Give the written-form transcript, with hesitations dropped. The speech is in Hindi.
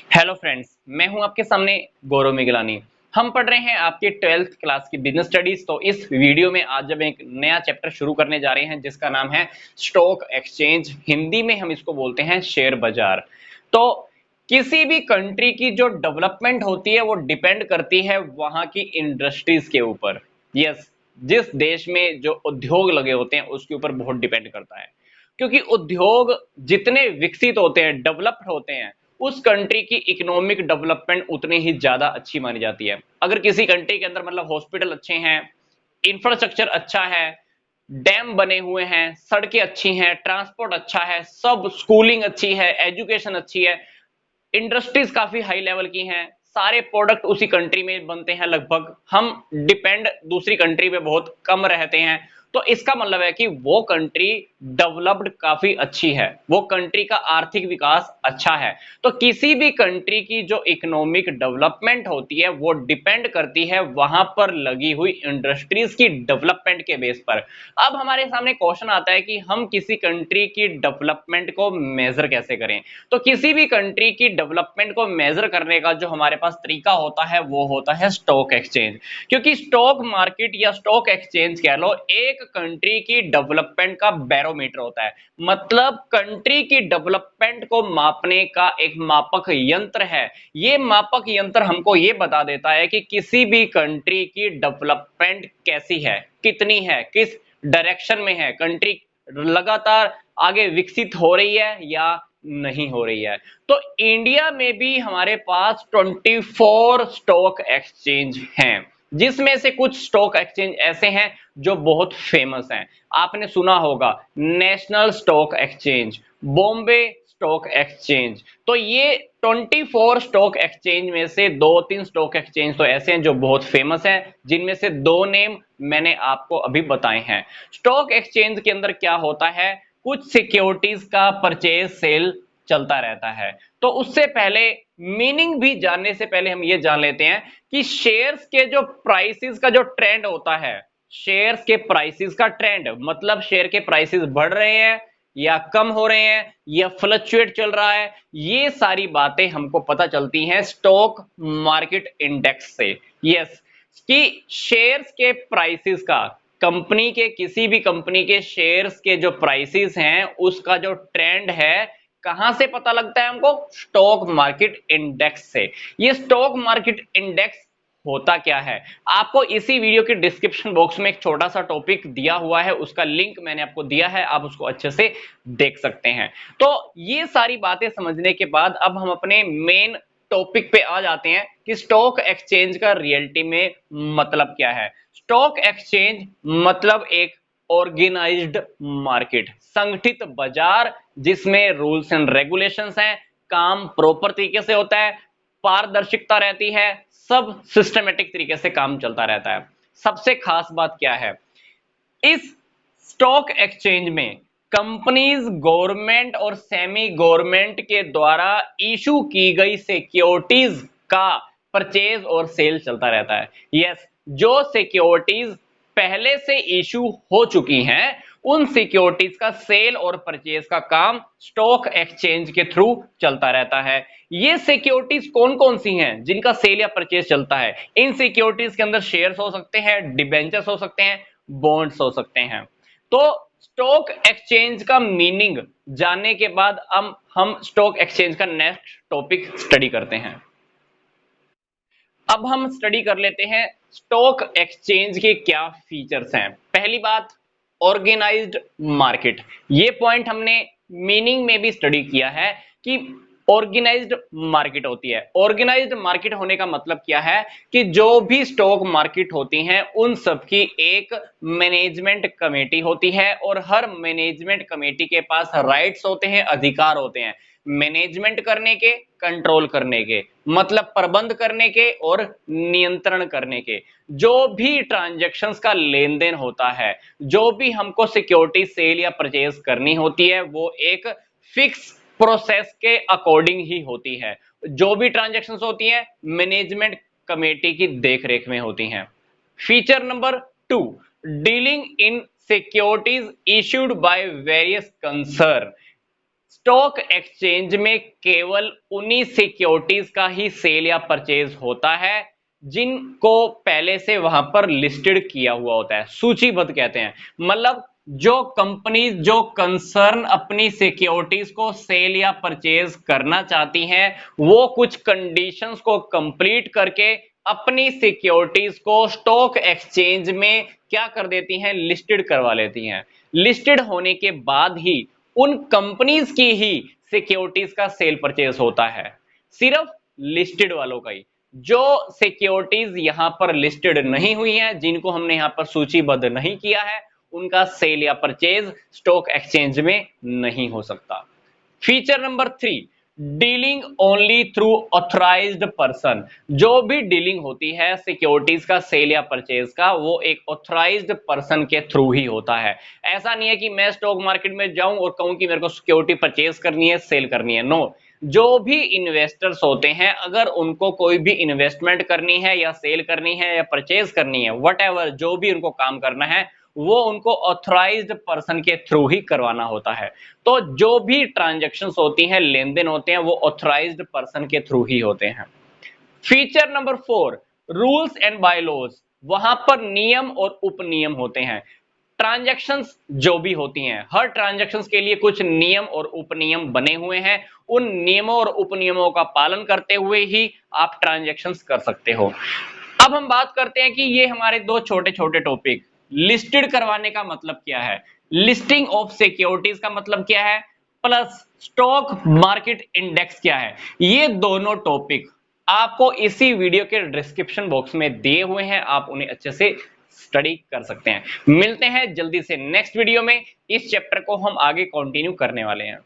हेलो फ्रेंड्स, मैं हूं आपके सामने गौरव मिगलानी। हम पढ़ रहे हैं आपके 12th क्लास की बिजनेस स्टडीज। तो इस वीडियो में आज जब एक नया चैप्टर शुरू करने जा रहे हैं जिसका नाम है स्टॉक एक्सचेंज, हिंदी में हम इसको बोलते हैं शेयर बाजार। तो किसी भी कंट्री की जो डेवलपमेंट होती है वो डिपेंड करती है वहां की इंडस्ट्रीज के ऊपर। यस, जिस देश में जो उद्योग लगे होते हैं उसके ऊपर बहुत डिपेंड करता है, क्योंकि उद्योग जितने विकसित होते हैं, डेवलप्ड होते हैं, उस कंट्री की इकोनॉमिक डेवलपमेंट उतनी ही ज्यादा अच्छी मानी जाती है। अगर किसी कंट्री के अंदर मतलब हॉस्पिटल अच्छे हैं, इंफ्रास्ट्रक्चर अच्छा है, डैम बने हुए हैं, सड़कें अच्छी हैं, ट्रांसपोर्ट अच्छा है, सब स्कूलिंग अच्छी है, एजुकेशन अच्छी है, इंडस्ट्रीज काफी हाई लेवल की हैं, सारे प्रोडक्ट उसी कंट्री में बनते हैं लगभग, हम डिपेंड दूसरी कंट्री पे बहुत कम रहते हैं, तो इसका मतलब है कि वो कंट्री डेवलप्ड काफी अच्छी है, वो कंट्री का आर्थिक विकास अच्छा है। तो किसी भी कंट्री की जो इकोनॉमिक डेवलपमेंट होती है वो डिपेंड करती है वहां पर लगी हुई इंडस्ट्रीज की डेवलपमेंट के बेस पर। अब हमारे सामने क्वेश्चन आता है कि हम किसी कंट्री की डेवलपमेंट को मेजर कैसे करें। तो किसी भी कंट्री की डेवलपमेंट को मेजर करने का जो हमारे पास तरीका होता है वो होता है स्टॉक एक्सचेंज। क्योंकि स्टॉक मार्केट या स्टॉक एक्सचेंज कह लो एक कंट्री की डेवलपमेंट का बैरोमीटर होता है, मतलब कंट्री की डेवलपमेंट को मापने का एक मापक यंत्र है। ये मापक यंत्र हमको ये बता देता है कि किसी भी कंट्री की डेवलपमेंट कैसी है, कितनी है, किस डायरेक्शन में है, कंट्री लगातार आगे विकसित हो रही है या नहीं हो रही है। तो इंडिया में भी हमारे पास 24 स्टॉक एक्सचेंज हैं, जिसमें से कुछ स्टॉक एक्सचेंज ऐसे हैं जो बहुत फेमस हैं। आपने सुना होगा national stock exchange, Bombay stock exchange. तो ये 24 स्टॉक एक्सचेंज में से दो तीन स्टॉक एक्सचेंज तो ऐसे हैं जो बहुत फेमस हैं, जिनमें से दो नेम मैंने आपको अभी बताए हैं। स्टॉक एक्सचेंज के अंदर क्या होता है, कुछ सिक्योरिटीज का परचेज सेल चलता रहता है। तो उससे पहले मीनिंग भी जानने से पहले हम ये जान लेते हैं कि शेयर्स के जो प्राइसेस का जो ट्रेंड होता है, शेयर्स के प्राइसेस का ट्रेंड मतलब शेयर के प्राइसेस बढ़ रहे हैं या कम हो रहे हैं या फ्लक्चुएट चल रहा है, ये सारी बातें हमको पता चलती हैं स्टॉक मार्केट इंडेक्स से। यस, कि शेयर्स के प्राइसेस का, कंपनी के किसी भी कंपनी के शेयर्स के जो प्राइसेस हैं उसका जो ट्रेंड है कहां से पता लगता है हमको, स्टॉक मार्केट इंडेक्स से। ये स्टॉक मार्केट इंडेक्स होता क्या है, आपको इसी वीडियो के डिस्क्रिप्शन बॉक्स में एक छोटा सा टॉपिक दिया हुआ है, उसका लिंक मैंने आपको दिया है, आप उसको अच्छे से देख सकते हैं। तो ये सारी बातें समझने के बाद अब हम अपने मेन टॉपिक पे आ जाते हैं कि स्टॉक एक्सचेंज का रियलिटी में मतलब क्या है। स्टॉक एक्सचेंज मतलब एक ऑर्गेनाइज्ड मार्केट, संगठित बाजार, जिसमें रूल्स एंड रेगुलेशंस हैं, काम प्रॉपर तरीके से होता है, पारदर्शिता रहती है, सब सिस्टमेटिक तरीके से काम चलता रहता है। सबसे खास बात क्या है, इस स्टॉक एक्सचेंज में कंपनीज गवर्नमेंट और सेमी गवर्नमेंट के द्वारा इशू की गई सिक्योरिटीज का परचेज और सेल चलता रहता है। यस, जो सिक्योरिटीज पहले से इशू हो चुकी हैं उन सिक्योरिटीज का सेल और परचेज का काम स्टॉक एक्सचेंज के थ्रू चलता रहता है। ये सिक्योरिटीज कौन कौन सी हैं जिनका सेल या परचेज चलता है, इन सिक्योरिटीज के अंदर शेयर्स हो सकते हैं, डिबेंचर्स हो सकते हैं, बॉन्ड्स हो सकते हैं। तो स्टॉक एक्सचेंज का मीनिंग जानने के बाद हम स्टॉक एक्सचेंज का नेक्स्ट टॉपिक स्टडी करते हैं। अब हम स्टडी कर लेते हैं स्टॉक एक्सचेंज के क्या फीचर्स हैं। पहली बात, ऑर्गेनाइज्ड मार्केट। ये पॉइंट हमने मीनिंग में भी स्टडी किया है कि ऑर्गेनाइज्ड मार्केट होती है। ऑर्गेनाइज्ड मार्केट होने का मतलब क्या है कि जो भी स्टॉक मार्केट होती हैं उन सबकी एक मैनेजमेंट कमेटी होती है और हर मैनेजमेंट कमेटी के पास राइट्स होते हैं, अधिकार होते हैं, मैनेजमेंट करने के, कंट्रोल करने के, मतलब प्रबंध करने के और नियंत्रण करने के। जो भी ट्रांजैक्शंस का लेन देन होता है, जो भी हमको सिक्योरिटी सेल या परचेज करनी होती है, वो एक फिक्स प्रोसेस के अकॉर्डिंग ही होती है। जो भी ट्रांजैक्शंस होती हैं मैनेजमेंट कमेटी की देखरेख में होती हैं। Feature number 2, dealing in securities issued by various concern. Stock exchange में केवल उन्हीं सिक्योरिटीज का ही सेल या परचेज होता है जिनको पहले से वहां पर लिस्टेड किया हुआ होता है, सूचीबद्ध कहते हैं। मतलब जो कंपनी, जो कंसर्न अपनी सिक्योरिटीज को सेल या परचेज करना चाहती हैं, वो कुछ कंडीशंस को कंप्लीट करके अपनी सिक्योरिटीज को स्टॉक एक्सचेंज में क्या कर देती हैं, लिस्टेड करवा लेती हैं। लिस्टेड होने के बाद ही उन कंपनीज की ही सिक्योरिटीज का सेल परचेज होता है, सिर्फ लिस्टेड वालों का ही। जो सिक्योरिटीज यहां पर लिस्टेड नहीं हुई हैं, जिनको हमने यहां पर सूचीबद्ध नहीं किया है, उनका सेल या परचेज स्टॉक एक्सचेंज में नहीं हो सकता। Feature number 3, dealing only through authorised person. जो भी डीलिंग होती है सिक्योरिटीज का सेल या परचेज का, वो एक ऑथराइज्ड पर्सन के थ्रू ही होता है। ऐसा नहीं है कि मैं स्टॉक मार्केट में जाऊं और कहूं कि मेरे को सिक्योरिटी परचेज करनी है, सेल करनी है। नो, जो भी इन्वेस्टर्स होते हैं, अगर उनको कोई भी इन्वेस्टमेंट करनी है या सेल करनी है या परचेज करनी है, व्हाटएवर जो भी उनको काम करना है, वो उनको ऑथराइज्ड पर्सन के थ्रू ही करवाना होता है। तो जो भी ट्रांजैक्शंस होती हैं, लेन देन होते हैं, वो ऑथराइज्ड पर्सन के थ्रू ही होते हैं। Feature number 4, rules and bylaws. वहां पर नियम और उपनियम होते हैं। ट्रांजैक्शंस जो भी होती हैं, हर ट्रांजैक्शंस के लिए कुछ नियम और उपनियम बने हुए हैं। उन नियमों और उपनियमों का पालन करते हुए ही आप ट्रांजैक्शंस कर सकते हो। अब हम बात करते हैं कि ये हमारे दो छोटे छोटे टॉपिक, लिस्टेड करवाने का मतलब क्या है, लिस्टिंग ऑफ सिक्योरिटीज का मतलब क्या है, प्लस स्टॉक मार्केट इंडेक्स क्या है, ये दोनों टॉपिक आपको इसी वीडियो के डिस्क्रिप्शन बॉक्स में दिए हुए हैं। आप उन्हें अच्छे से स्टडी कर सकते हैं। मिलते हैं जल्दी से नेक्स्ट वीडियो में। इस चैप्टर को हम आगे कंटिन्यू करने वाले हैं।